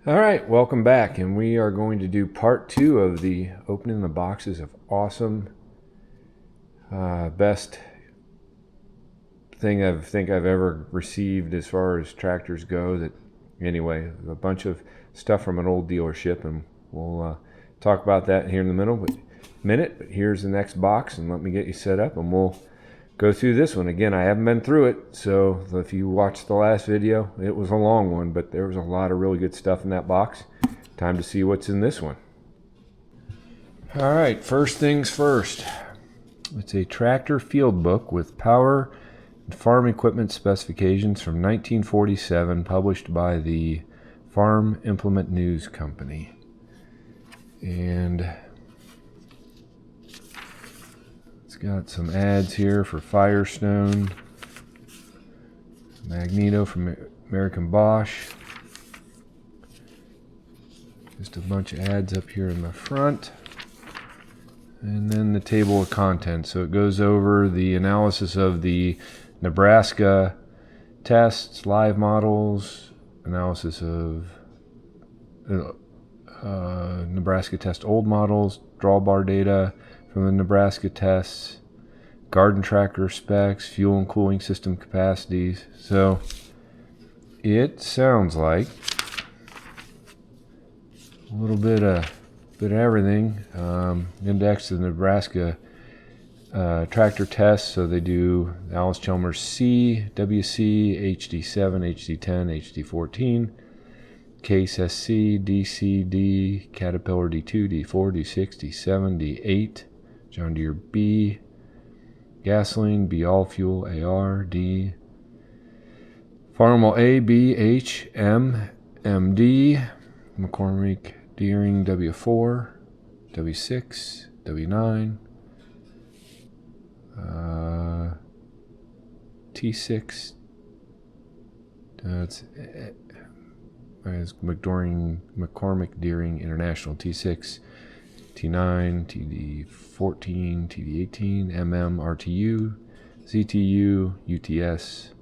All right, welcome back, and we are going to do part 2 of the opening the boxes of awesome, best thing I think I've ever received as far as tractors go. That anyway, a bunch of stuff from an old dealership, and we'll talk about that here in the minute. But here's the next box, and let me get you set up, and we'll go through this one. Again, I haven't been through it, so if you watched the last video, it was a long one, but there was a lot of really good stuff in that box. Time to see what's in this one. All right, first things first. It's a tractor field book with power and farm equipment specifications from 1947, published by the Farm Implement News Company. And it's got some ads here for Firestone, Magneto from American Bosch. Just a bunch of ads up here in the front. And then the table of contents. So it goes over the analysis of the Nebraska tests, live models, analysis of Nebraska test old models, drawbar data from the Nebraska tests, garden tractor specs, fuel and cooling system capacities. So it sounds like a little bit of everything. Index of the Nebraska tractor tests. So they do Alice Chalmers C, WC, HD7, HD10, HD14, Case SC, DCD, Caterpillar D2, D4, D6, D7, D8, John Deere B, gasoline, B all fuel, AR, D, Farmall A, B, H, M, MD, McCormick Deering W4, W6, W9, T6, it's McCormick Deering International T6, T9, TD14, TD18, MM, RTU, ZTU, UTS,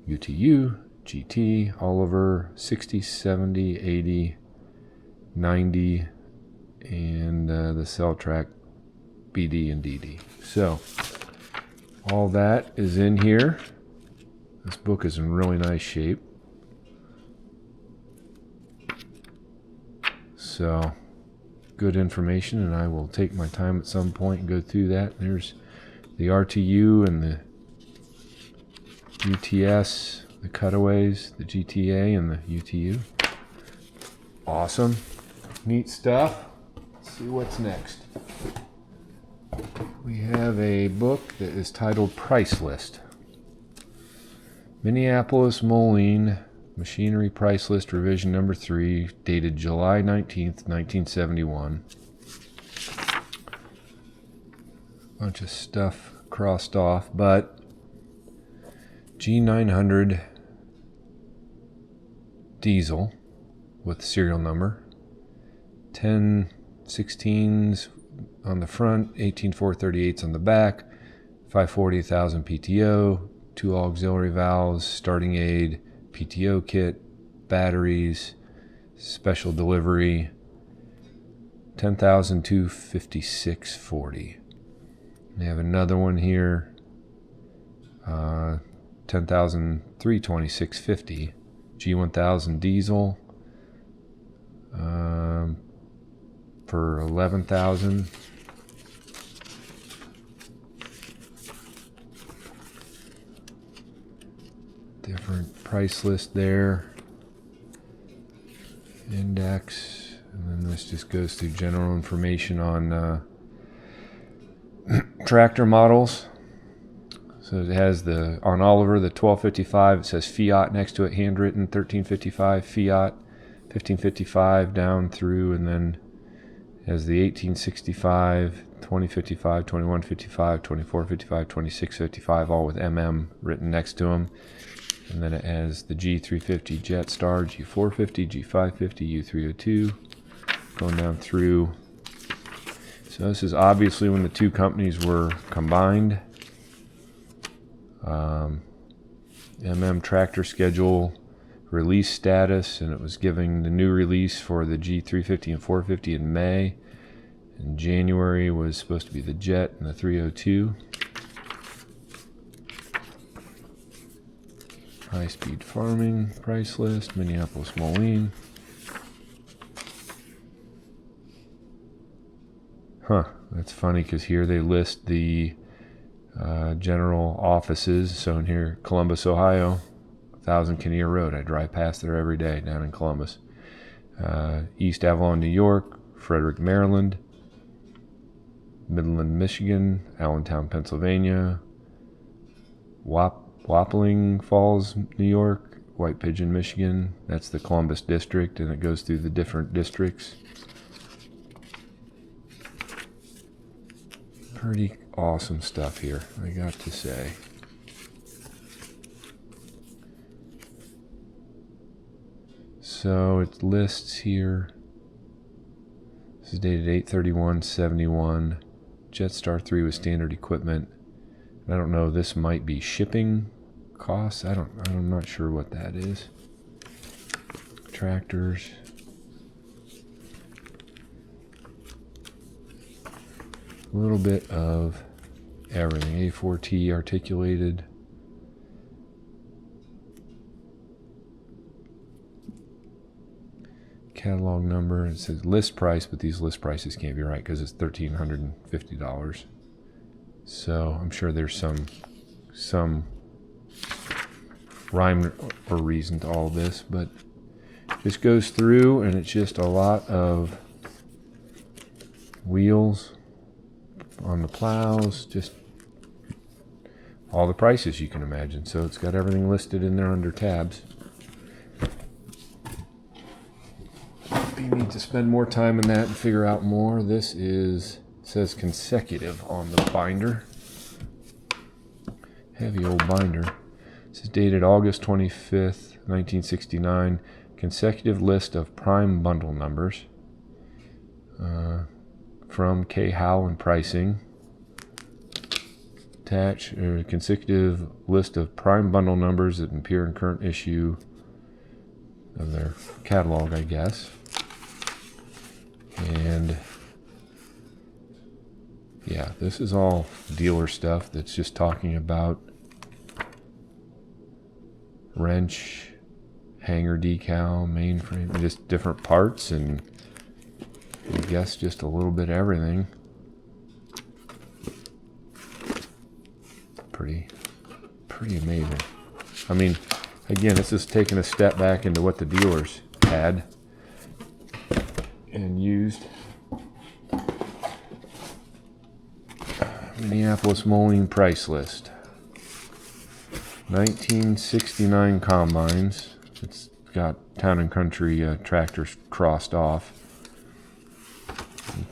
UTU, GT, Oliver, 60, 70, 80, 90, and the cell track BD and DD. So all that is in here. This book is in really nice shape. So good information, and I will take my time at some point and go through that. There's the RTU and the UTS, the cutaways, the GTA and the UTU. Awesome. Neat stuff. Let's see what's next. We have a book that is titled Price List. Minneapolis Moline Machinery Price List Revision Number 3, dated July 19th, 1971. Bunch of stuff crossed off, but G900 diesel with serial number, 10 16s on the front, 18438s on the back, 540,000 PTO, 2 auxiliary valves, starting aid, PTO kit, batteries, special delivery, 10,256.40. They have another one here, 10,326.50, G1000 diesel, for 11,000. Different price list there. Index, and then this just goes through general information on tractor models. So it has on Oliver, the 1255, it says Fiat next to it, handwritten, 1355 Fiat, 1555 down through, and then has the 1865, 2055, 2155, 2455, 2655, all with MM written next to them. And then it has the G350 Jetstar, G450, G550, U302, going down through. So this is obviously when the two companies were combined. MM tractor schedule release status, and it was giving the new release for the G350 and 450 in May. In January was supposed to be the Jet and the 302. High-speed farming price list, Minneapolis Moline. Huh, that's funny because here they list the general offices. So in here, Columbus, Ohio, 1000 Kinnear Road. I drive past there every day down in Columbus. East Avalon, New York, Frederick, Maryland, Midland, Michigan, Allentown, Pennsylvania, Wappling Falls, New York, White Pigeon, Michigan. That's the Columbus district, and it goes through the different districts. Pretty awesome stuff here, I got to say. So it lists here. This is dated 8/31/71. Jetstar 3 with standard equipment. I don't know, this might be shipping costs. I'm not sure what that is. Tractors. A little bit of everything. A4T articulated. Catalog number. It says list price, but these list prices can't be right because it's $1,350. So I'm sure there's some rhyme or reason to all this, but this goes through and it's just a lot of wheels on the plows, just all the prices you can imagine. So it's got everything listed in there under tabs. If you need to spend more time in that and figure out more, this says consecutive on the binder. Heavy old binder. This is dated August 25th, 1969. Consecutive list of prime bundle numbers. From K. Howe and Pricing. Attach a consecutive list of prime bundle numbers that appear in current issue of their catalog, I guess. And yeah, this is all dealer stuff that's just talking about wrench, hanger decal, mainframe, just different parts, and I guess just a little bit of everything. Pretty amazing. I mean, again, this is taking a step back into what the dealers had and used. Minneapolis Moline price list. 1969 combines. It's got Town and Country tractors crossed off.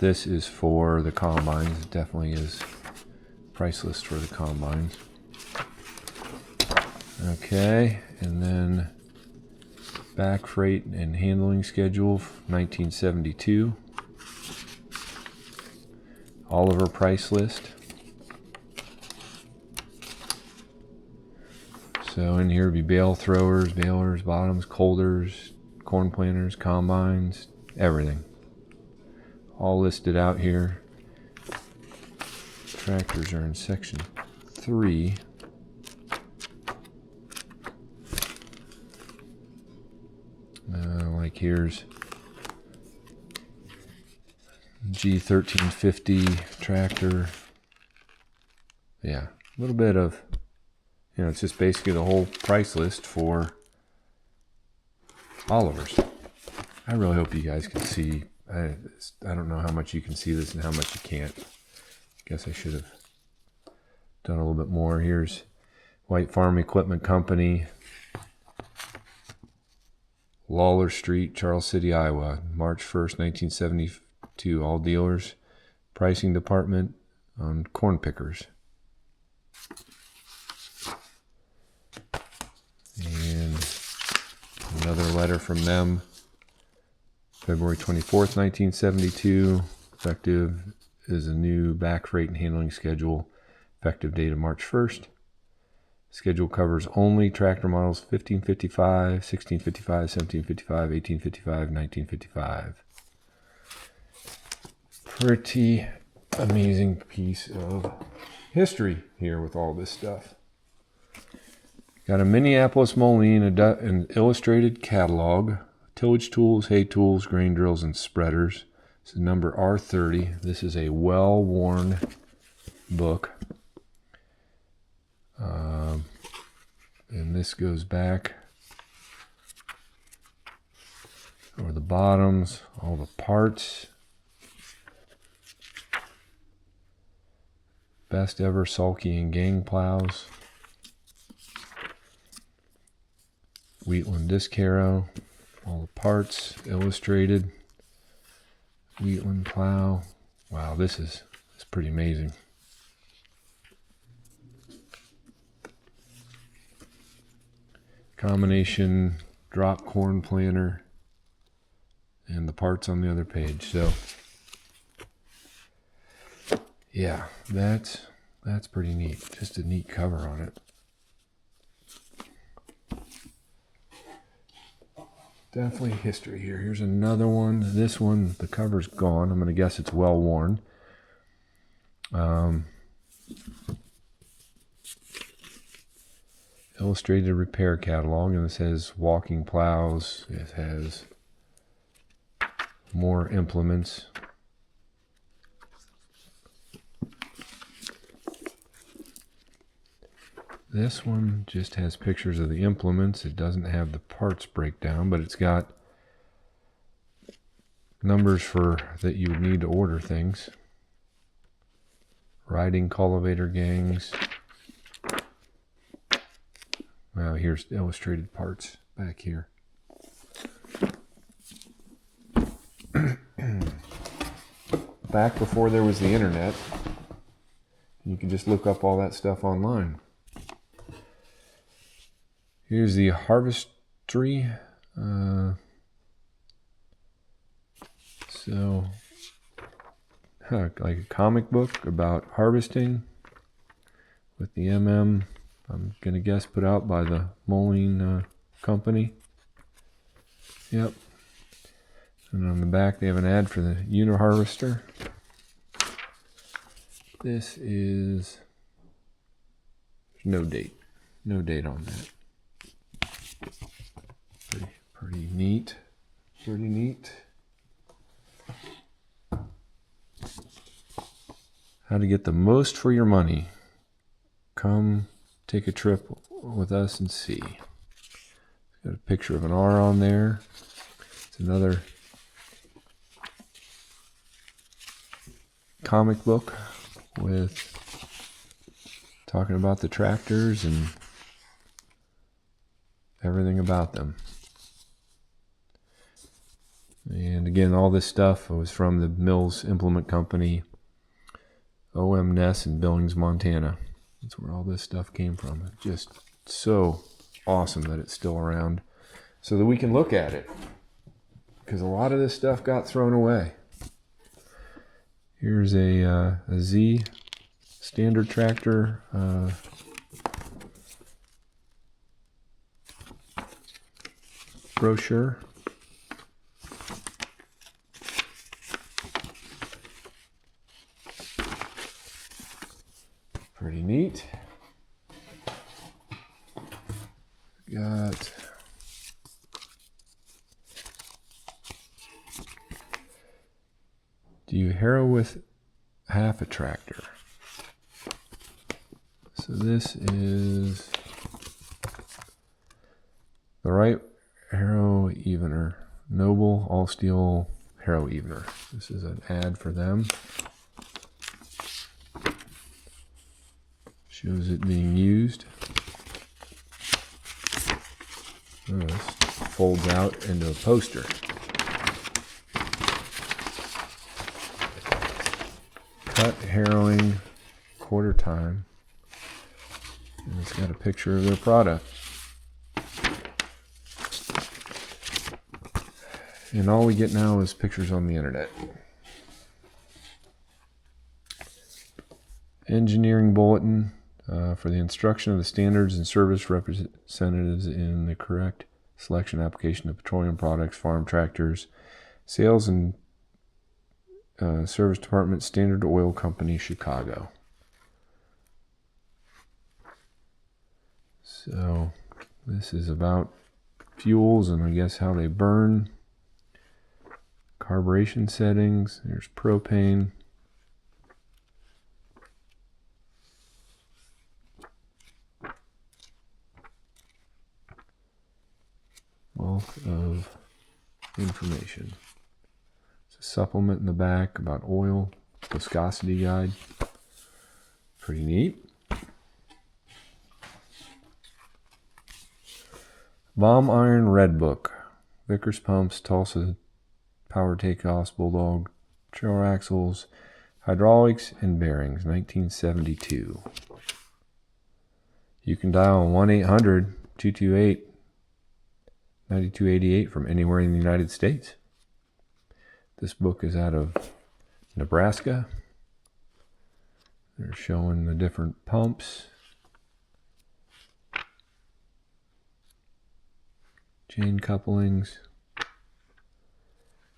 This is for the combines. It definitely is price list for the combines. Okay, and then back freight and handling schedule, 1972. Oliver price list. So in here would be bale throwers, balers, bottoms, colders, corn planters, combines, everything. All listed out here. Tractors are in section 3. Like here's G1350 tractor. Yeah, a little bit of, it's just basically the whole price list for Oliver's. I really hope you guys can see. I don't know how much you can see this and how much you can't. I guess I should have done a little bit more. Here's White Farm Equipment Company, Lawler Street, Charles City, Iowa, March 1st, 1972. All dealers. Pricing department on corn pickers. And another letter from them. February 24th, 1972. Effective is a new back freight and handling schedule. Effective date of March 1st. Schedule covers only tractor models 1555, 1655, 1755, 1855, 1955. Pretty amazing piece of history here with all this stuff. Got a Minneapolis Moline, an illustrated catalog, tillage tools, hay tools, grain drills, and spreaders. This is number R30. This is a well-worn book. And this goes back over the bottoms, all the parts. Best ever sulky and gang plows. Wheatland disc harrow, all the parts illustrated. Wheatland plow. Wow, this is pretty amazing. Combination drop corn planter and the parts on the other page. So yeah, that's pretty neat. Just a neat cover on it. Definitely history here. Here's another one. This one, the cover's gone. I'm going to guess it's well worn. Illustrated repair catalog, and this has walking plows. It has more implements. This one just has pictures of the implements. It doesn't have the parts breakdown, but it's got numbers for that you would need to order things. Riding cultivator gangs. Wow, here's illustrated parts back here. Back before there was the internet, you could just look up all that stuff online. Here's the harvestry. Like a comic book about harvesting with the I'm going to guess put out by the Moline company. Yep. And on the back they have an ad for the Uniharvester. This is no date. No date on that. Pretty neat. Pretty neat. How to get the most for your money. Come take a trip with us and see. Got a picture of an R on there. It's another comic book with talking about the tractors and everything about them. And again, all this stuff was from the Mills Implement Company, OM Ness in Billings, Montana. That's where all this stuff came from. It's just so awesome that it's still around so that we can look at it, because a lot of this stuff got thrown away. Here's a Z standard tractor brochure. Pretty neat. Got do you harrow with half a tractor? So this is the right harrow evener, Noble all steel harrow evener. This is an ad for them. Shows it being used. Oh, this folds out into a poster. Cut harrowing quarter time. And it's got a picture of their product. And all we get now is pictures on the internet. Engineering bulletin. for the instruction of the standards and service representatives in the correct selection application of petroleum products, farm tractors, sales and service department, Standard Oil Company, Chicago. So this is about fuels and I guess how they burn. Carburation settings. There's propane. Wealth of information. It's a supplement in the back about oil, viscosity guide. Pretty neat. Bomb Iron Red Book. Vickers pumps, Tulsa power takeoffs, Bulldog trailer axles, hydraulics and bearings, 1972. You can dial 1-800-228-9288 from anywhere in the United States. This book is out of Nebraska. They're showing the different pumps. Chain couplings.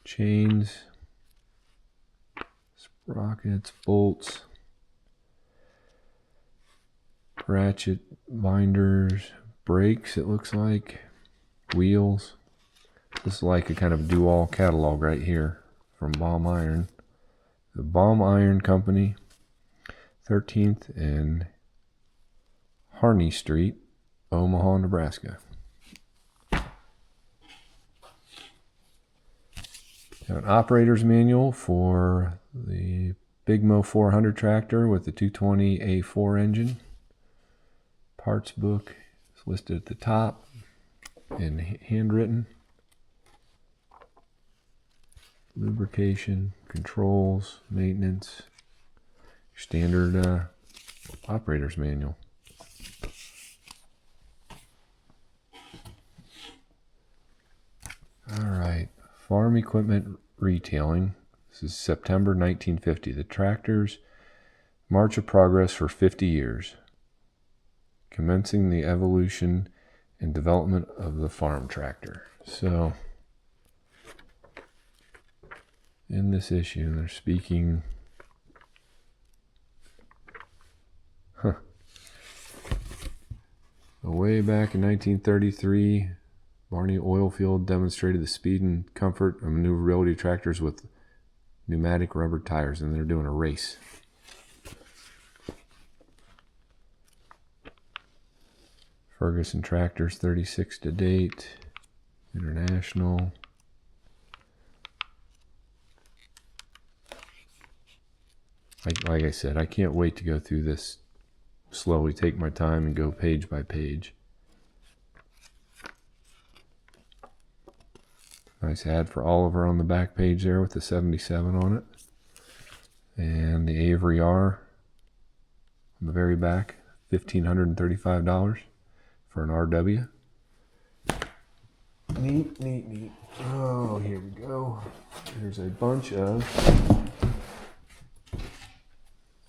Chains. Sprockets, bolts. Ratchet binders. Brakes, it looks like. Wheels. This is like a kind of do-all catalog right here from Bomb Iron. The Bomb Iron Company, 13th and Harney Street, Omaha, Nebraska. Got an operator's manual for the Big Mo 400 tractor with the 220A4 engine. Parts book is listed at the top and handwritten. Lubrication, controls, maintenance, standard operator's manual. All right, farm equipment retailing. This is September 1950. The tractor's march of progress for 50 years, commencing the evolution and development of the farm tractor. So, in this issue, they're speaking. Way back in 1933, Barney Oilfield demonstrated the speed and comfort of maneuverability tractors with pneumatic rubber tires, and they're doing a race. Ferguson tractors, 36 to date. International. Like I said, I can't wait to go through this slowly, take my time and go page by page. Nice ad for Oliver on the back page there with the 77 on it. And the Avery R on the very back, $1,535 for an RW. Neat. Oh, here we go. There's a bunch of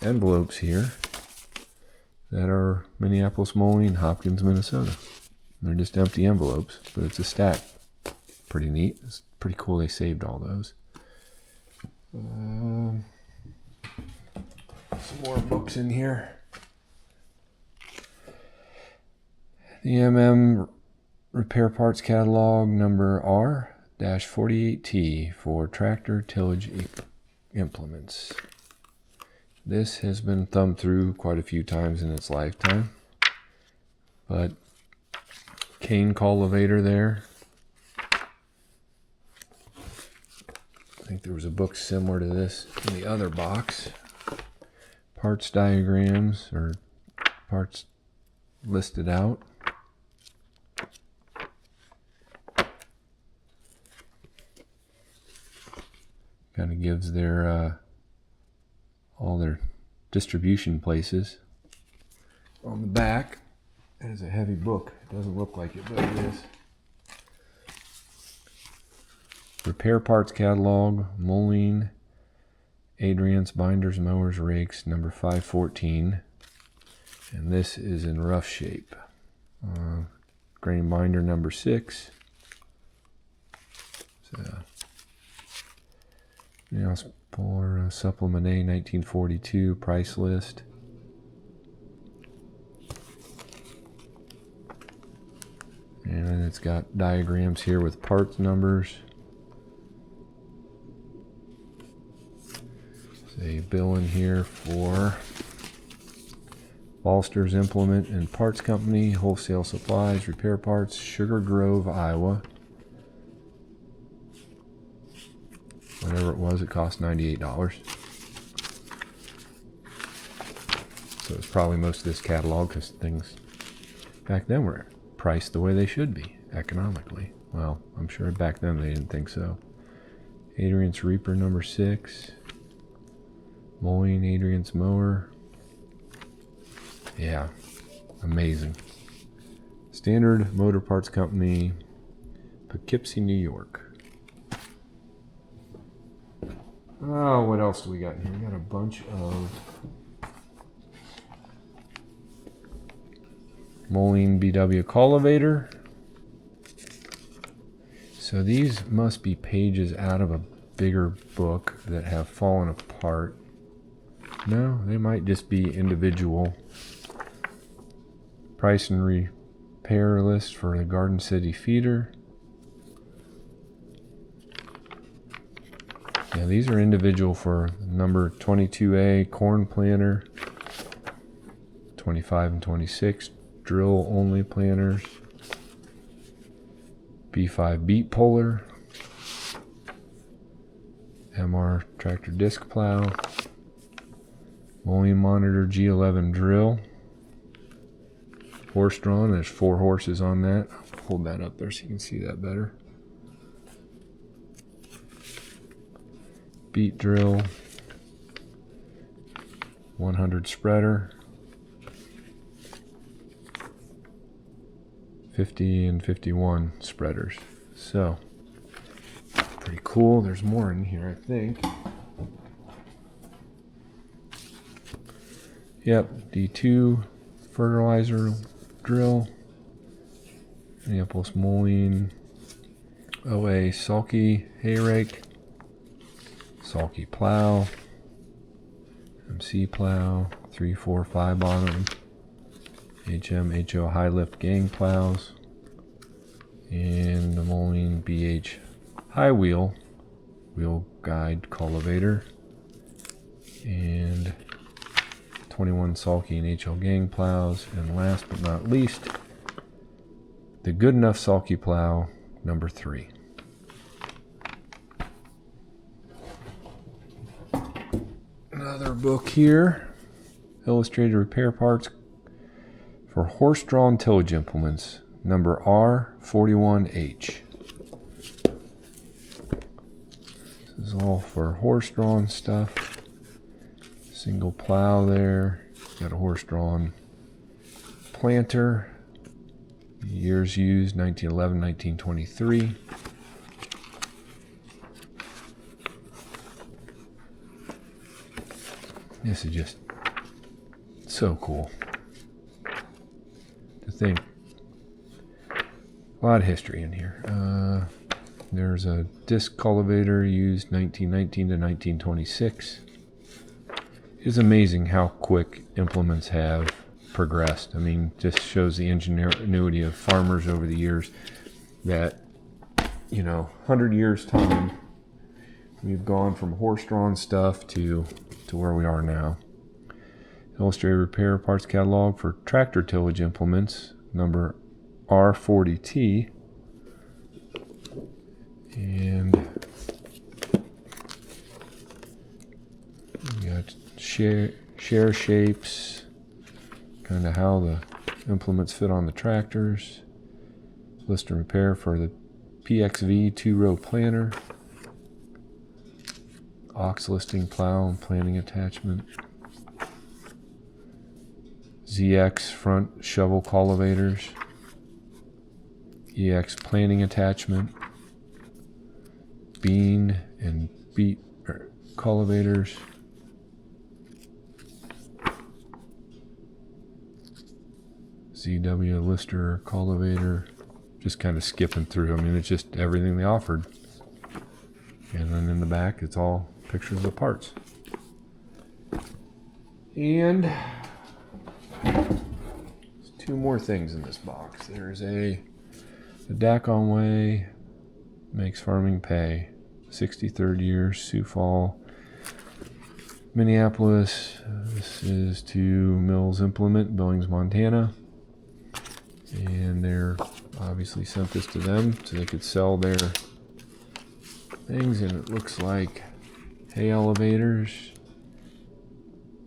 envelopes here that are Minneapolis Moline, Hopkins, Minnesota. They're just empty envelopes, but it's a stack. Pretty neat. It's pretty cool they saved all those. Some more books in here. The MM Repair Parts Catalog number R-48T for tractor tillage implements. This has been thumbed through quite a few times in its lifetime. But cane cultivator there. I think there was a book similar to this in the other box. Parts diagrams or parts listed out. Kind of gives their all their distribution places. On the back, it is a heavy book. It doesn't look like it, but it is. Repair Parts Catalog, Moline, Adrian's Binders, Mowers, Rakes, number 514. And this is in rough shape. Grain binder number 6. So, nails puller supplement A 1942 price list. And it's got diagrams here with parts numbers. There's a bill in here for Balster's Implement and Parts Company, Wholesale Supplies, Repair Parts, Sugar Grove, Iowa. Whatever it was, it cost $98. So it's probably most of this catalog, because things back then were priced the way they should be, economically. Well, I'm sure back then they didn't think so. Adrian's Reaper number 6. Mowing Adrian's mower. Yeah, amazing. Standard Motor Parts Company, Poughkeepsie, New York. Oh, what else do we got here? We got a bunch of Moline BW cultivator. So these must be pages out of a bigger book that have fallen apart. No, they might just be individual. Price and repair list for the Garden City feeder. Yeah, these are individual for number 22A corn planter, 25 and 26 drill only planters, B5 beat puller, MR tractor disc plow, mowing monitor G11 drill, horse drawn. There's 4 horses on that. I'll hold that up there so you can see that better. Beat drill, 100 spreader, 50 and 51 spreaders. So pretty cool. There's more in here, I think. Yep, D2 fertilizer drill, Minneapolis mowing, OA sulky hay rake, sulky plow, MC plow, 3, 4, 5 bottom, HM, HO high lift gang plows, and the Moline BH high wheel guide cultivator, and 21 sulky and HL gang plows, and last but not least, the Good Enough sulky plow number 3. Another book here, illustrated repair parts for horse-drawn tillage implements, number R41H. This is all for horse-drawn stuff. Single plow there. Got a horse-drawn planter. Years used, 1911, 1923. This is just so cool to think. A lot of history in here. There's a disc cultivator used 1919 to 1926. It's amazing how quick implements have progressed. I mean, just shows the ingenuity of farmers over the years that, 100 years time, we've gone from horse-drawn stuff to where we are now. Illustrated repair parts catalog for tractor tillage implements, number R40T. And we got share shapes, kind of how the implements fit on the tractors. List and repair for the PXV 2-row planter. Ox listing plow and planting attachment. ZX front shovel cultivators. EX planting attachment. Bean and beet cultivators. ZW Lister cultivator. Just kind of skipping through. I mean, it's just everything they offered. And then in the back, it's all pictures of the parts. And there's two more things in this box. There's the DAC on Way makes farming pay. 63rd year, Sioux Fall, Minneapolis. This is to Mills Implement, Billings, Montana. And they're obviously sent this to them so they could sell their things. And it looks like hay elevators,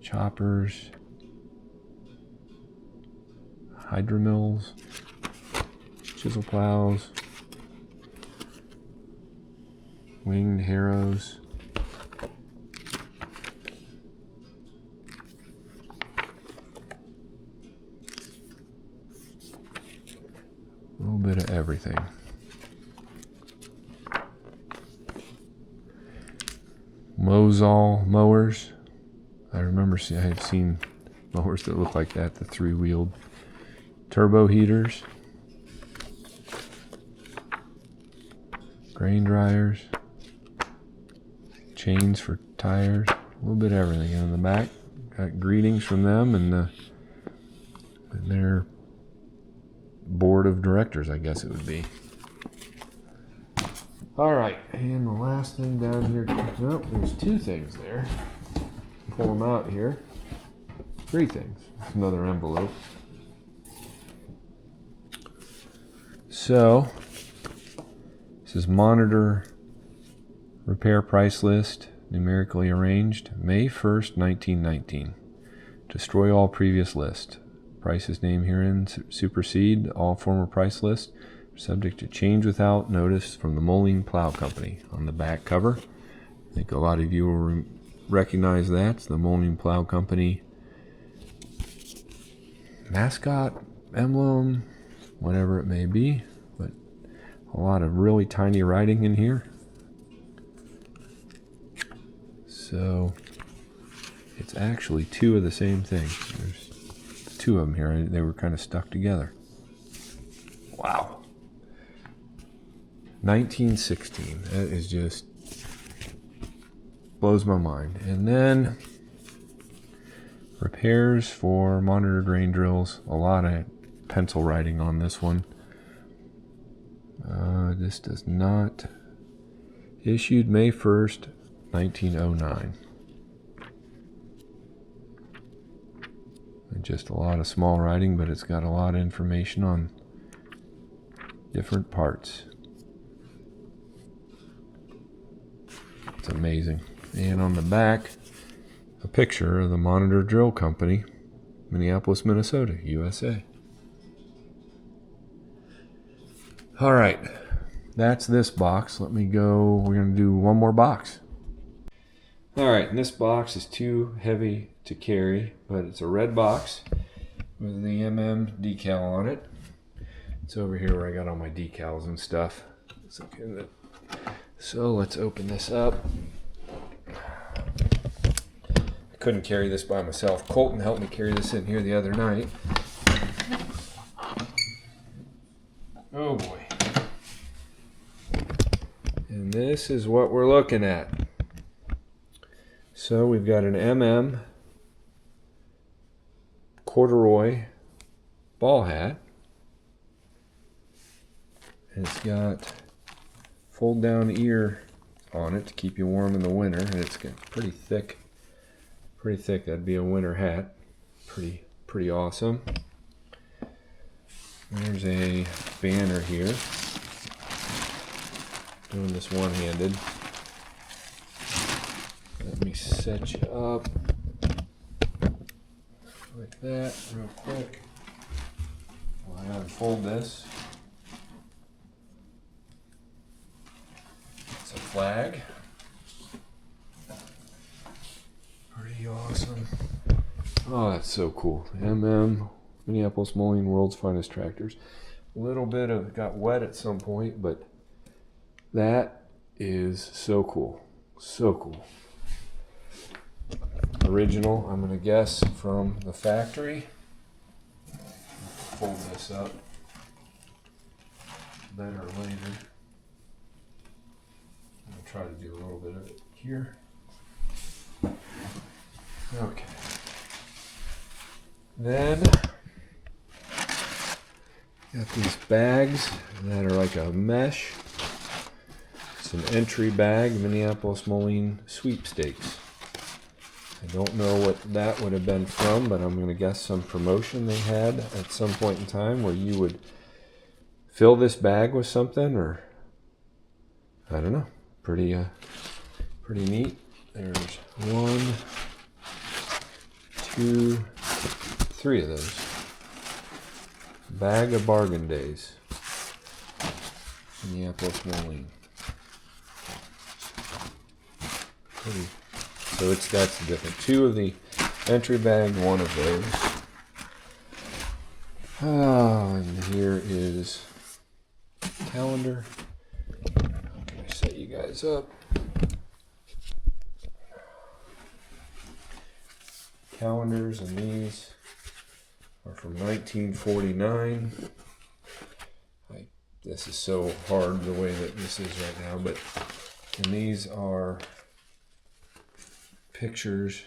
choppers, hydromills, chisel plows, winged harrows, a little bit of everything. Mosall mowers. I remember I have seen mowers that look like that, the three-wheeled. Turbo heaters. Grain dryers. Chains for tires. A little bit of everything. And in the back, got greetings from them and their board of directors, I guess it would be. Alright, and the last thing down here. Nope, there's two things there. Pull them out here. Three things. It's another envelope. So, this is monitor repair price list, numerically arranged, May 1st, 1919. Destroy all previous list. Prices named herein supersede all former price lists, subject to change without notice from the Moline Plow Company. On the back cover, I think a lot of you will recognize that. It's the Moline Plow Company mascot, emblem, whatever it may be, but a lot of really tiny writing in here. So it's actually two of the same thing. There's two of them here. They were kind of stuck together. Wow. 1916. That is just blows my mind. And then repairs for monitor grain drills. A lot of pencil writing on this one. This does not. Issued May 1st, 1909. And just a lot of small writing, but it's got a lot of information on different parts. It's amazing. And on the back, a picture of the Monitor Drill Company, Minneapolis, Minnesota, USA. All right, that's this box. Let me go. We're going to do one more box. All right, and this box is too heavy to carry, but it's a red box with the decal on it. It's over here where I got all my decals and stuff. So let's open this up. I couldn't carry this by myself. Colton helped me carry this in here the other night. Oh boy. And this is what we're looking at. So we've got an corduroy ball hat. And it's got fold down ear on it to keep you warm in the winter. And it's got pretty thick. That'd be a winter hat. Pretty awesome. There's a banner here. Doing this one-handed. Let me set you up like that real quick while I unfold this. It's a flag. Pretty awesome. Oh, that's so cool. Minneapolis Moline, world's finest tractors. A little bit of it got wet at some point, but that is so cool. So cool. Original, I'm going to guess, from the factory. fold this up better later. I'll try to do a little bit of it here. Okay. Then got these bags that are like a mesh. It's an entry bag, Minneapolis Moline sweepstakes. I don't know what that would have been from, but I'm going to guess some promotion they had at some point in time where you would fill this bag with something, or I don't know. Pretty neat. There's 1, 2, 3 of those. Bag of bargain days. Minneapolis Moline. Pretty. So that's the difference. 2 of the entry bag, 1 of those. And here is calendar. Let me set you guys up. Calendars, and these are from 1949. This is so hard the way that this is right now, and these are pictures.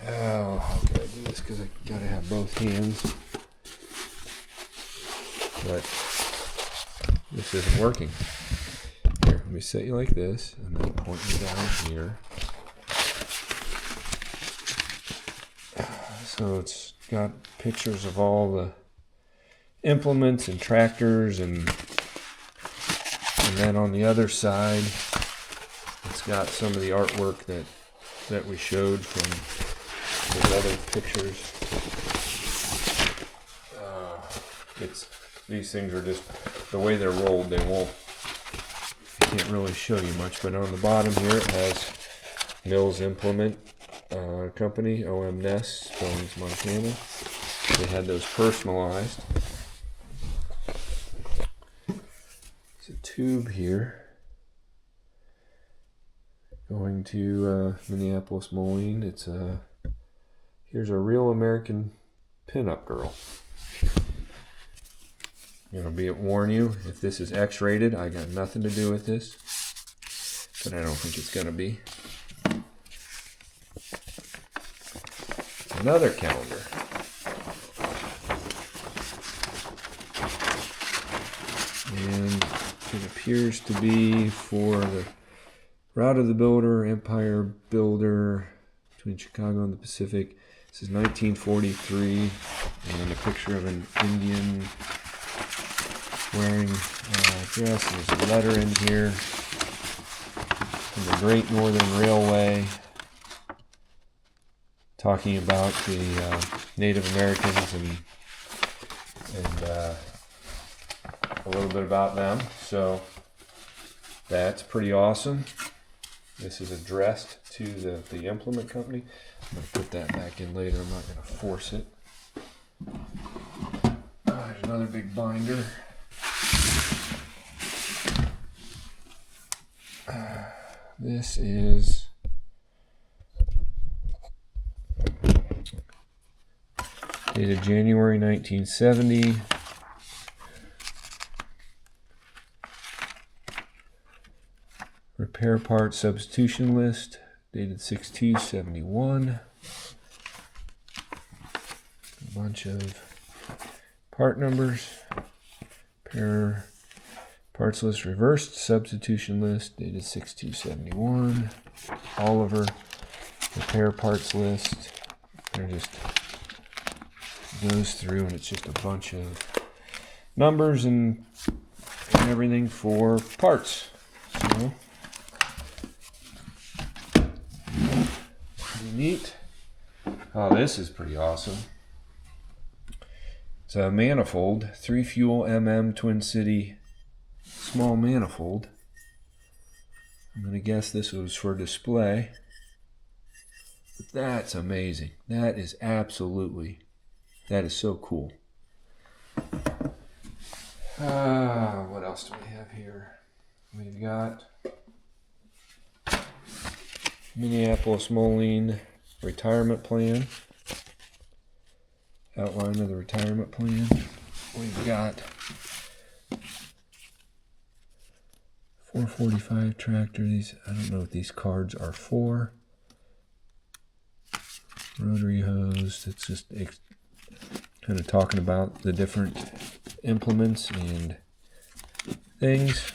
Oh, how can I do this? Because I gotta have both hands. But this isn't working. Here, let me set you like this, and then point you down here. So it's got pictures of all the implements and tractors, and then on the other side, it's got some of the artwork that we showed from those other pictures. These things are just the way they're rolled. They won't. I can't really show you much, but on the bottom here it has Mills Implement Company, OM Ness, Billings, Montana. They had those personalized. There's a tube here going to Minneapolis Moline. It's here's a real American pinup girl. Warn you, if this is X-rated, I got nothing to do with this, but I don't think it's gonna be. Another calendar. And it appears to be for the Route of the Builder, Empire Builder, between Chicago and the Pacific. This is 1943, and a picture of an Indian wearing a dress. There's a letter in here from the Great Northern Railway, talking about the Native Americans and a little bit about them. So that's pretty awesome. This is addressed to the implement company. I'm going to put that back in later. I'm not going to force it. There's another big binder. This is dated January 1970. Repair part substitution list, dated 6/2/71. A bunch of part numbers. Repair parts list reversed, substitution list, dated 6/2/71. Oliver, repair parts list. They're just goes through, and it's just a bunch of numbers and everything for parts. So pretty neat. Oh, this is pretty awesome. It's a manifold, 3-fuel Twin City small manifold. I'm going to guess this was for display. But that's amazing. That is so cool. What else do we have here? We've got Minneapolis Moline retirement plan. outline of the retirement plan. We've got 445 tractor. These, I don't know what these cards are for. Rotary hose. It's just kind of talking about the different implements and things.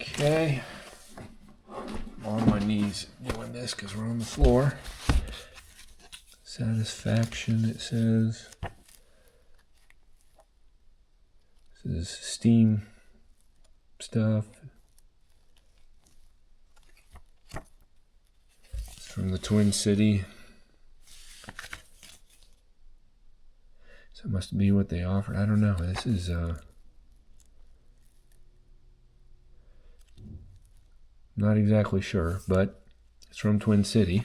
Okay. I'm on my knees doing this because we're on the floor. Satisfaction, it says. This is steam stuff. It's from the Twin City. So it must be what they offer. I don't know. This is not exactly sure, but it's from Twin City.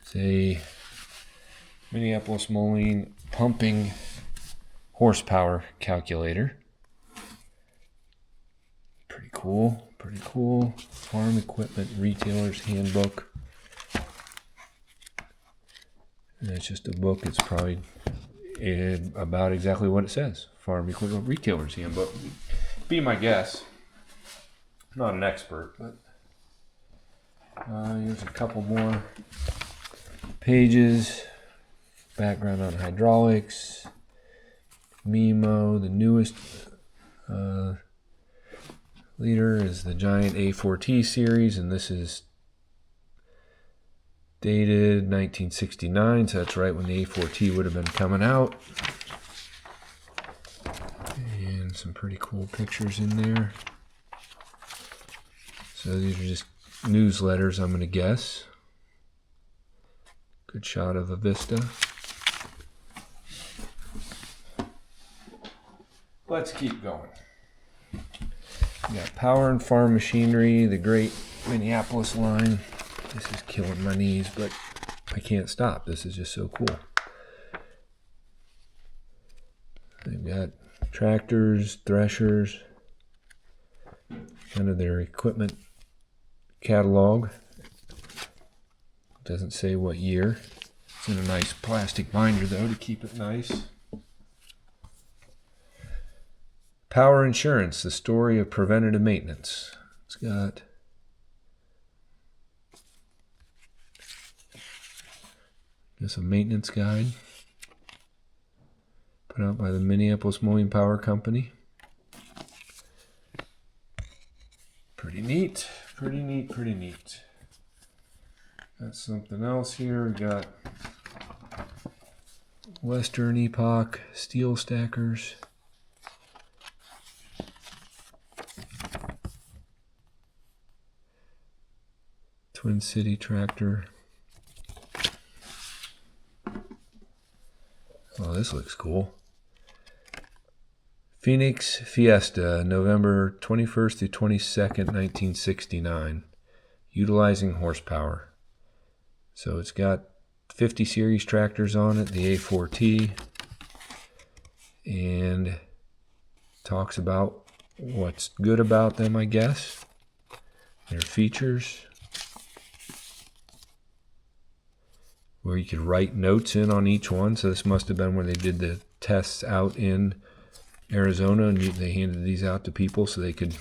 It's a Minneapolis Moline pumping horsepower calculator. Pretty cool, pretty cool. Farm Equipment Retailer's Handbook. And it's just a book. It's probably about exactly what it says. Farm Equipment Retailer's Handbook. Be my guess. I'm not an expert, but here's a couple more pages. Background on hydraulics. Memo, the newest leader is the Giant A4T series, and this is dated 1969, so that's right when the A4T would have been coming out. And some pretty cool pictures in there. So these are just newsletters, I'm going to guess. Good shot of a vista. Let's keep going. We got Power and Farm Machinery, the great Minneapolis line. This is killing my knees, but I can't stop. This is just so cool. They've got tractors, threshers, kind of their equipment catalog. Doesn't say what year. It's in a nice plastic binder though to keep it nice. Power Insurance, the story of preventative maintenance. It's got a maintenance guide put out by the Minneapolis Moline Power Company. Pretty neat, pretty neat, pretty neat. Got something else here. We got Western Epoch steel stackers. Twin City tractor. Oh, this looks cool. Phoenix Fiesta, November 21st through 22nd, 1969. Utilizing horsepower. So it's got 50 series tractors on it, the A4T, and talks about what's good about them, I guess. Their features. Where you could write notes in on each one. So this must have been where they did the tests out in Arizona, and they handed these out to people so they could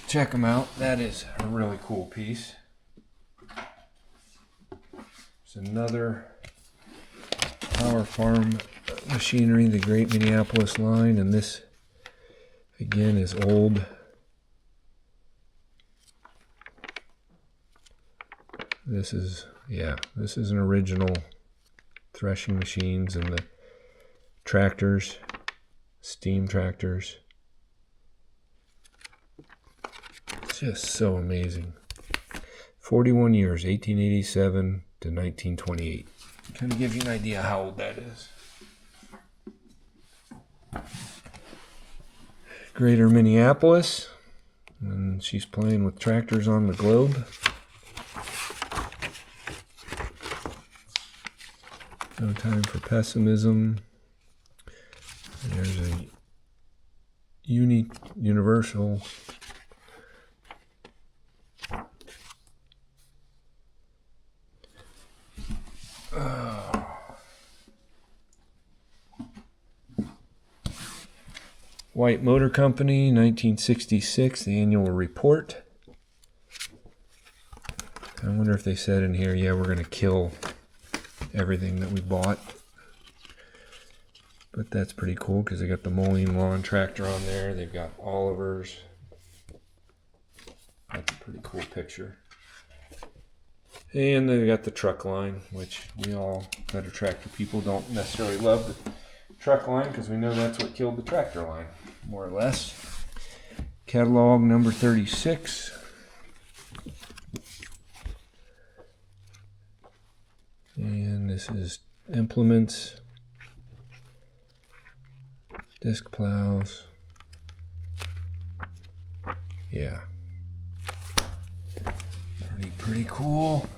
check them out. That is a really cool piece. There's another Power Farm Machinery, the great Minneapolis line, and this again is old. This is an original threshing machines and the tractors, steam tractors. It's just so amazing. 41 years, 1887 to 1928. Kind of gives you an idea how old that is. Greater Minneapolis, and she's playing with tractors on the globe. No Time for Pessimism. There's a universal White Motor Company, 1966, the annual report. I wonder if they said in here, yeah, we're going to kill everything that we bought. But that's pretty cool because they got the Moline Lawn Tractor on there. They've got Oliver's. That's a pretty cool picture. And they've got the truck line, which we all that are tractor people don't necessarily love the truck line because we know that's what killed the tractor line, more or less. Catalog number 36. And this is implements, disc plows. Yeah. Pretty cool.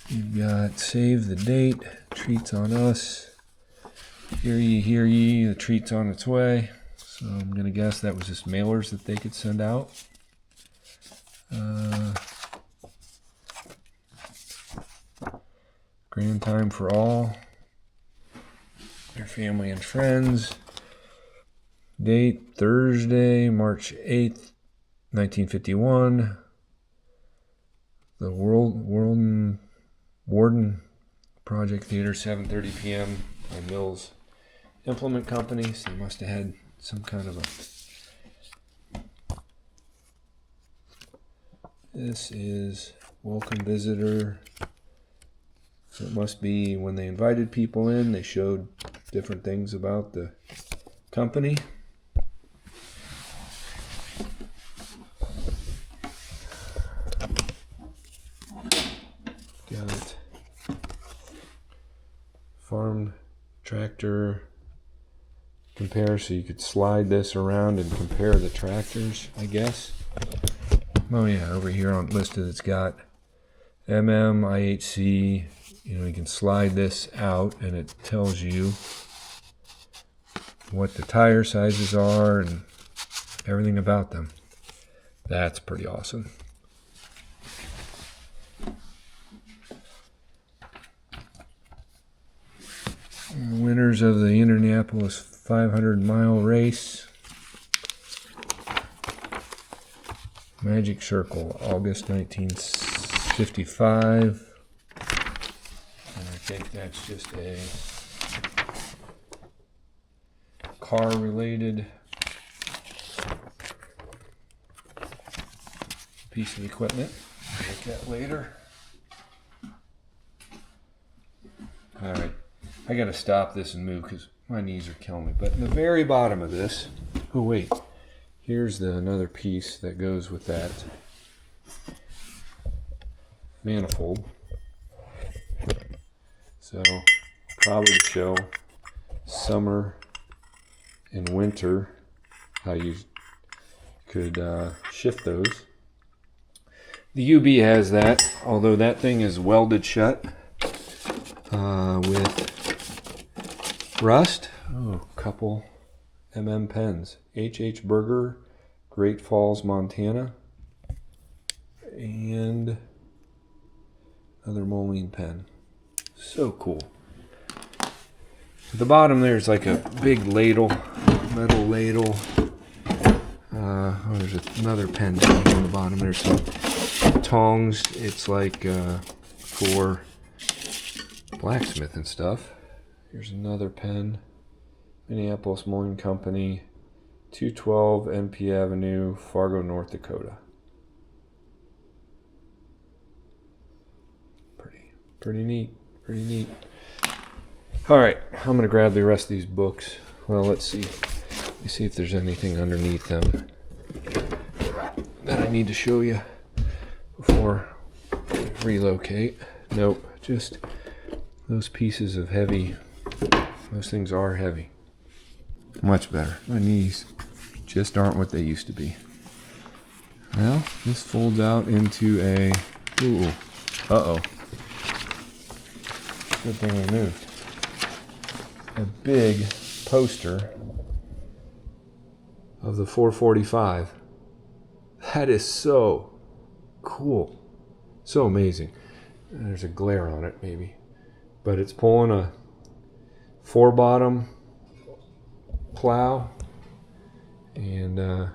You've got Save the Date, Treats on Us, Hear Ye, the treat's on its way. So I'm going to guess that was just mailers that they could send out. Grand Time for All, Your Family and Friends. Date, Thursday, March 8th, 1951. The Warden Project Theater, 7:30 p.m. by Mills Implement Company. So they must have had some kind of a... This is Welcome Visitor. So it must be when they invited people in, they showed different things about the company. Got farm tractor compare, so you could slide this around and compare the tractors, I guess. Oh yeah, over here on listed it's got IHC. You know, you can slide this out and it tells you what the tire sizes are and everything about them. That's pretty awesome. Winners of the Indianapolis 500-mile race. Magic Circle, August 1955. And I think that's just a car-related piece of equipment. We'll look at later. All right, I got to stop this and move because my knees are killing me. But in the very bottom of this, oh wait, here's another piece that goes with that manifold. So probably to show summer and winter how you could shift those. The UB has that, although that thing is welded shut with rust. Oh, couple pens. H.H. Berger, Great Falls, Montana. And another Moline pen. So cool. At the bottom there's like a big ladle, metal ladle. There's another pen down on the bottom. There's some tongs. It's like for blacksmith and stuff. Here's another pen. Minneapolis Moline Company, 212 NP Avenue, Fargo, North Dakota. Pretty neat. Pretty neat. All right, I'm gonna grab the rest of these books. Well, let's see. Let me see if there's anything underneath them that I need to show you before I relocate. Nope, just those pieces of heavy. Those things are heavy. Much better. My knees just aren't what they used to be. Well, this folds out into a... Ooh. Uh-oh. Good thing we moved. A big poster of the 445. That is so cool. So amazing. There's a glare on it maybe, but it's pulling a 4-bottom plow, and the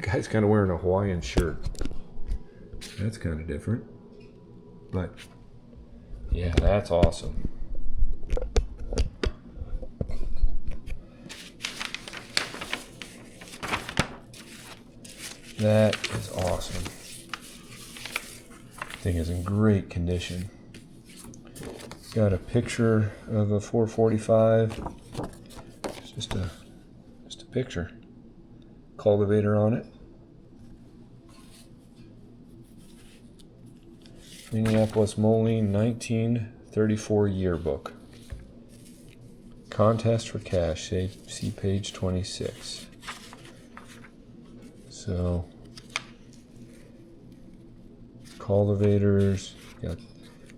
guy's kind of wearing a Hawaiian shirt. That's kind of different, but yeah, that's awesome. That is awesome. Thing is in great condition. Got a picture of a 445. It's just a picture. Cultivator on it. Minneapolis Moline 1934 yearbook. Contest for cash. See page 26. So, cultivators, got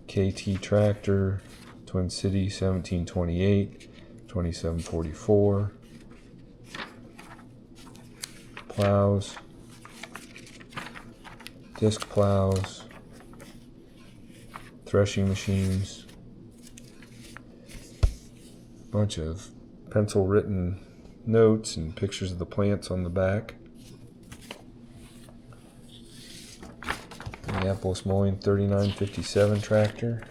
KT tractor, Twin City 1728, 2744, plows, disc plows, threshing machines, bunch of pencil written notes and pictures of the plants on the back. Minneapolis Moline 3957 tractor.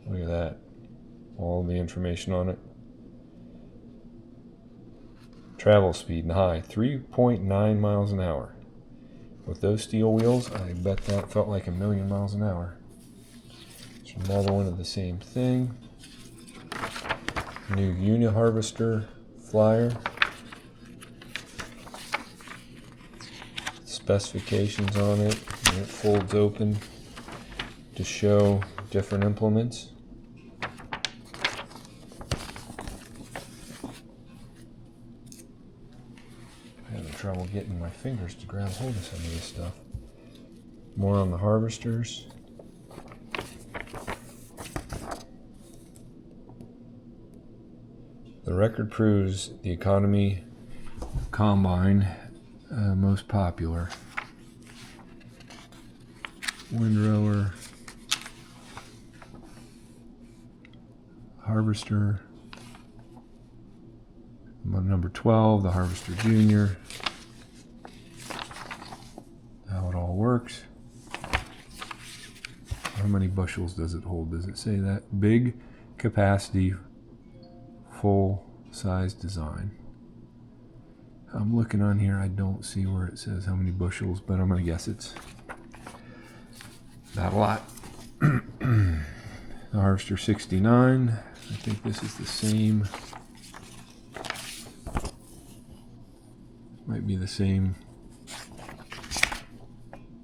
Look at that. All the information on it. Travel speed and high, 3.9 miles an hour. With those steel wheels, I bet that felt like 1,000,000 miles an hour. It's another one of the same thing. New Uni-Harvester flyer. Specifications on it, and it folds open to show different implements. I'm having trouble getting my fingers to grab hold of some of this stuff. More on the harvesters. The record proves the economy combine most popular. Windrower, harvester, number 12, the Harvester Junior. How it all works. How many bushels does it hold? Does it say that? Big capacity, full size design. I'm looking on here, I don't see where it says how many bushels, but I'm going to guess it's not a lot. The Harvester 69, I think this is the same. Might be the same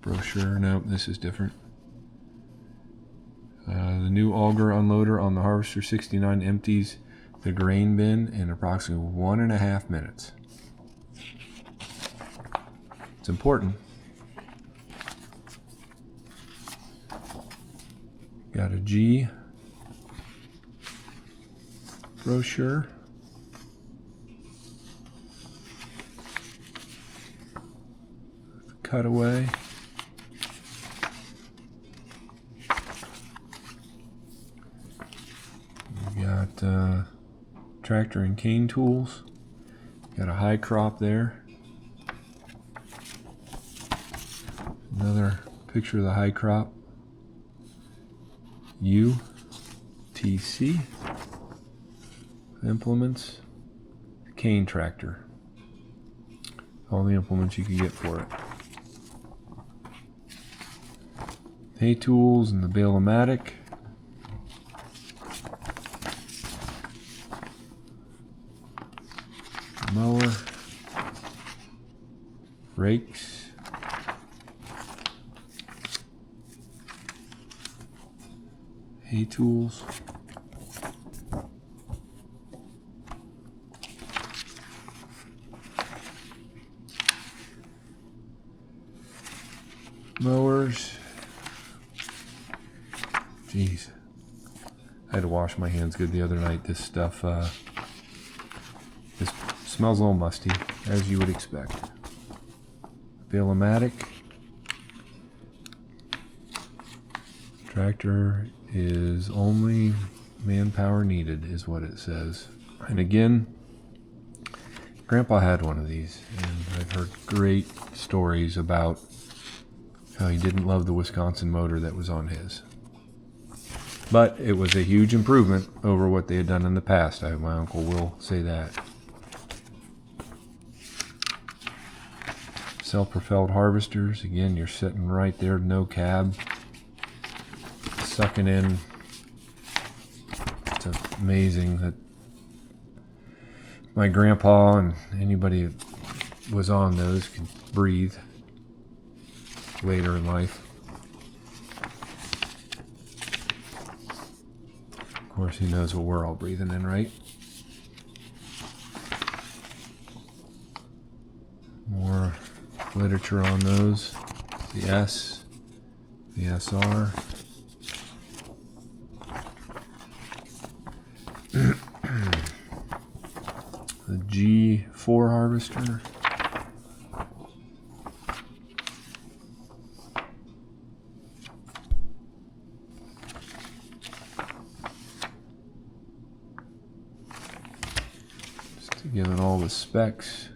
brochure. No, this is different. The new auger unloader on the Harvester 69 empties the grain bin in approximately 1.5 minutes. It's important. Got a G brochure. Cutaway. We got tractor and cane tools. Got a high crop there. Another picture of the high crop. UTC implements. Cane tractor. All the implements you can get for it. Hay tools and the bale-o-matic. Mower. Rakes. Hay tools. Mowers. Jeez. I had to wash my hands good the other night. This stuff, this smells a little musty, as you would expect. Velomatic. Tractor is only manpower needed, is what it says. And again, Grandpa had one of these, and I've heard great stories about how he didn't love the Wisconsin motor that was on his. But it was a huge improvement over what they had done in the past. My uncle will say that. Self-propelled harvesters. Again, you're sitting right there, no cab. Sucking in. It's amazing that my grandpa and anybody that was on those could breathe later in life. Of course, he knows what we're all breathing in, right? More literature on those. The S, the SR. The G4 harvester. Just to give it all the specs.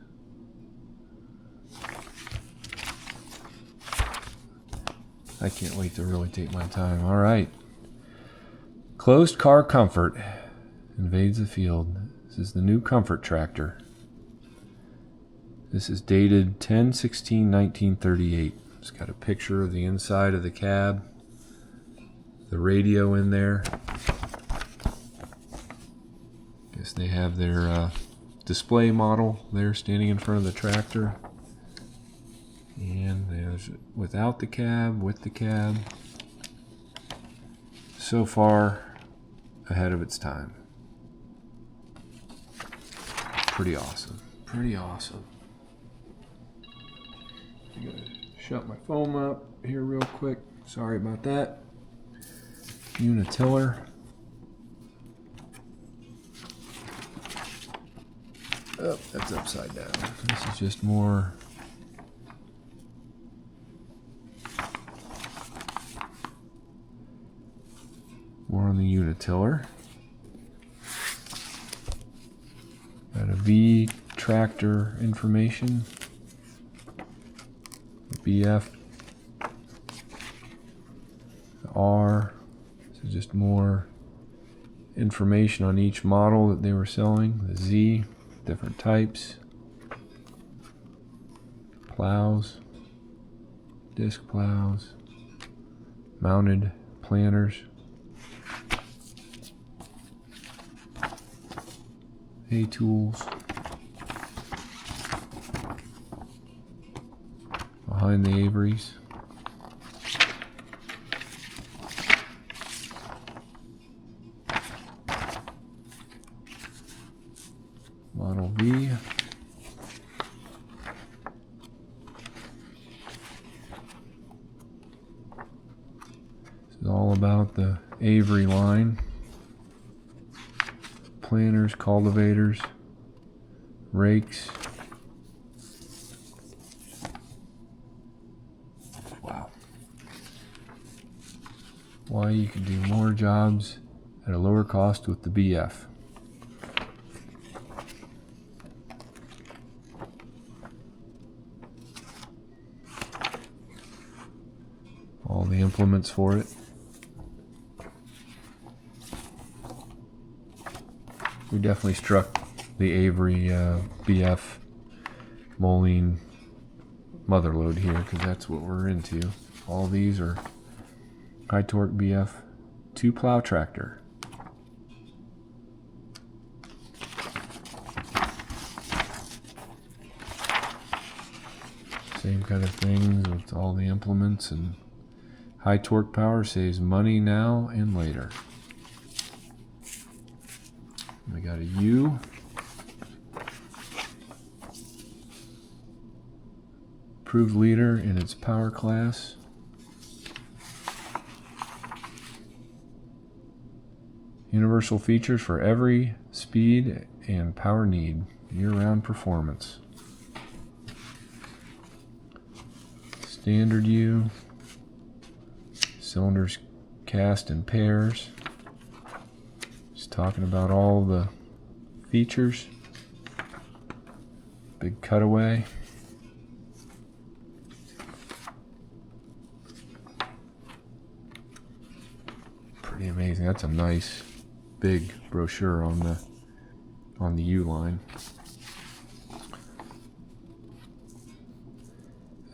I can't wait to really take my time. All right. Closed car comfort invades the field. This is the new Comfort Tractor. This is dated 10/16/1938. It's got a picture of the inside of the cab, the radio in there. Guess they have their display model there standing in front of the tractor. And there's without the cab, with the cab. So far ahead of its time. Pretty awesome. Pretty awesome. I'm gonna shut my phone up here real quick. Sorry about that. Unitiller. Oh, that's upside down. This is just more on the Unitiller. Got a V tractor information. BF. R. So just more information on each model that they were selling. The Z. Different types. Plows. Disc plows. Mounted planters. Hay tools. Behind the Averys. Model V. This is all about the Avery line. Planters, cultivators, rakes. Wow. Why you can do more jobs at a lower cost with the BF. All the implements for it. We definitely struck the Avery BF Moline mother load here because that's what we're into. All these are high torque BF 2 plow tractor. Same kind of things with all the implements, and high torque power saves money now and later. We got a U. Approved leader in its power class. Universal features for every speed and power need. Year-round performance. standard U. Cylinders cast in pairs. Just talking about all the features. Big cutaway. Pretty amazing. That's a nice big brochure on the U line.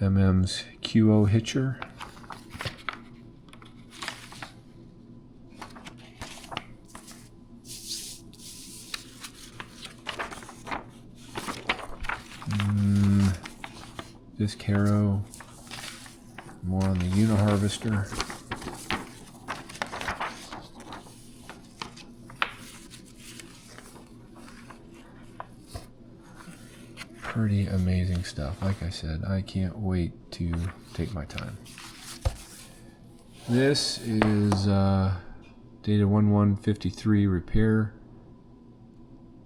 MM's QO hitcher. This Caro, more on the Uniharvester. Pretty amazing stuff. Like I said, I can't wait to take my time. This is dated 1153 repair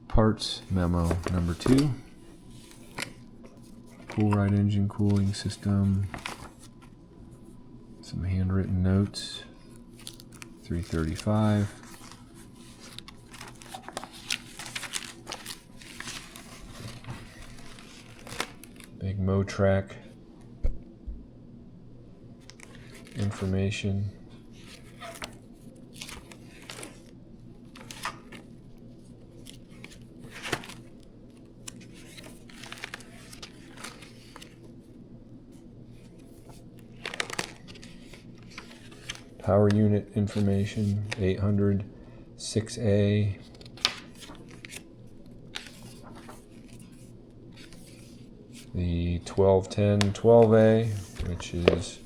parts memo number 2. Cool ride engine cooling system. Some handwritten notes. 335. Big Motrack information. Power unit information, 800, 6A. The 1210 12A, which is,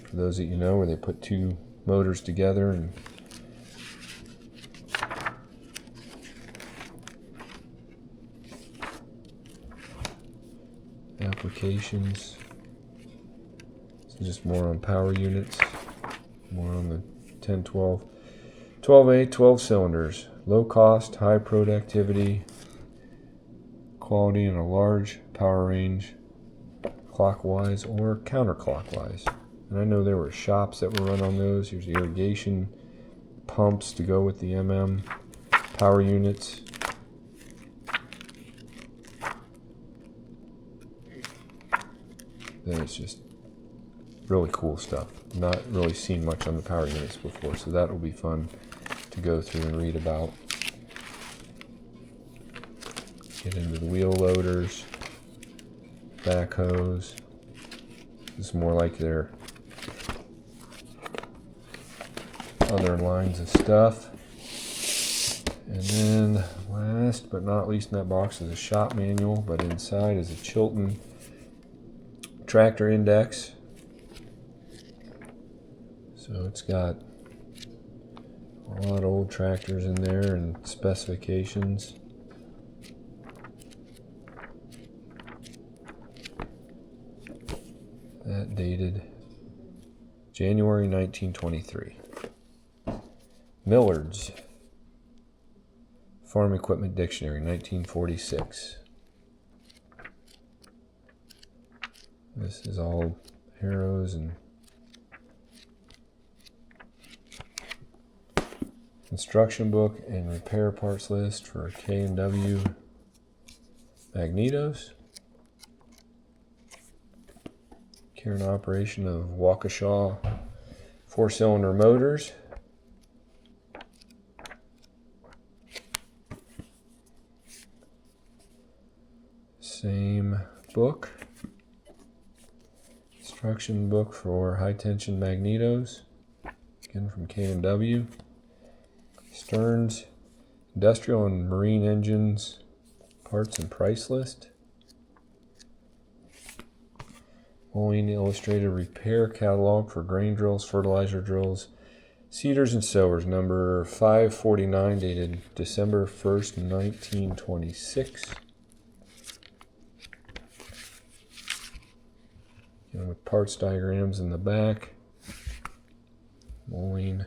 for those that you know, where they put two motors together and applications. So just more on power units. More on the 10, 12, 12A, 12 cylinders. Low cost, high productivity, quality in a large power range, clockwise or counterclockwise. And I know there were shops that were run on those. Here's irrigation pumps to go with the MM power units. Then it's just really cool stuff. Not really seen much on the power units before, so that will be fun to go through and read about. Get into the wheel loaders, backhoes. This is more like their other lines of stuff. And then last but not least in that box is a shop manual, but inside is a Chilton tractor index. So it's got a lot of old tractors in there and specifications. That dated January 1923. Millard's Farm Equipment Dictionary, 1946. This is all arrows and instruction book and repair parts list for K&W magnetos. Care and operation of Waukesha 4-cylinder motors. Same book. Instruction book for high tension magnetos. Again from K&W. Stearns Industrial and Marine Engines parts and price list. Moline Illustrated Repair Catalog for grain drills, fertilizer drills, seeders and sowers, number 549, dated December 1st, 1926. And with parts diagrams in the back. Moline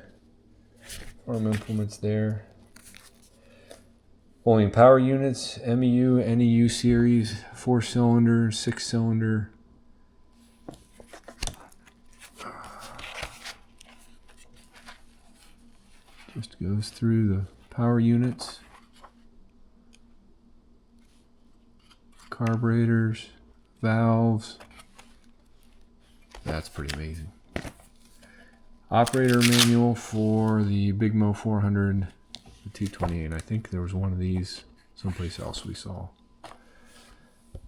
farm implements there. Moline power units, MEU, NEU series, 4-cylinder, 6-cylinder. Just goes through the power units, carburetors, valves. That's pretty amazing. Operator manual for the Big Mo 400, the 228. I think there was one of these someplace else we saw.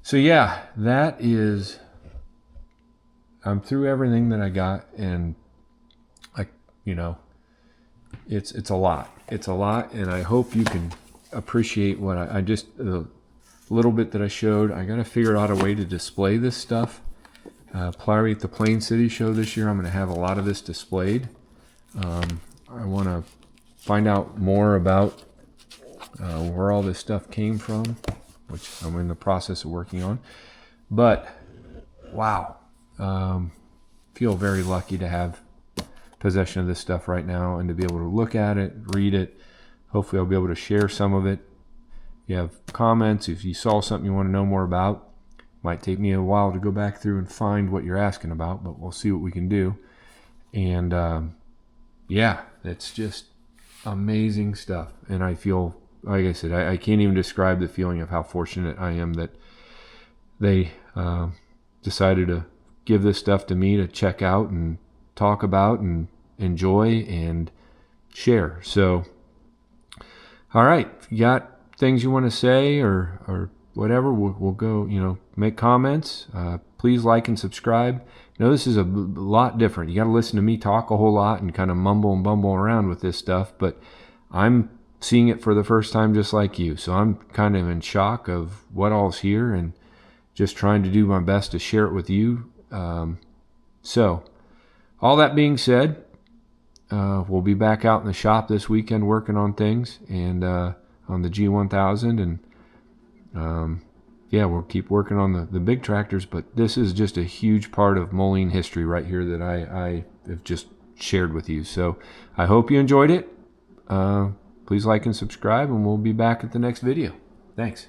So yeah, that is, I'm through everything that I got, and it's a lot. It's a lot, and I hope you can appreciate what I just, the little bit that I showed. I got to figure out a way to display this stuff. Probably at the Plain City show this year, I'm going to have a lot of this displayed. I want to find out more about where all this stuff came from, which I'm in the process of working on. But wow, feel very lucky to have possession of this stuff right now and to be able to look at it, read it. Hopefully I'll be able to share some of it. If you have comments, if you saw something you want to know more about, might take me a while to go back through and find what you're asking about, but we'll see what we can do. And yeah, it's just amazing stuff. And I feel, like I said, I can't even describe the feeling of how fortunate I am that they decided to give this stuff to me to check out and talk about and enjoy and share. So, all right, if you got things you want to say or whatever, we'll go, make comments. Please like and subscribe. This is a lot different. You got to listen to me talk a whole lot and kind of mumble and bumble around with this stuff, but I'm seeing it for the first time just like you. So I'm kind of in shock of what all's here and just trying to do my best to share it with you. So all that being said, we'll be back out in the shop this weekend working on things and on the G1000, and yeah, we'll keep working on the big tractors, but this is just a huge part of Moline history right here that I have just shared with you. So I hope you enjoyed it. Please like and subscribe, and we'll be back at the next video. Thanks.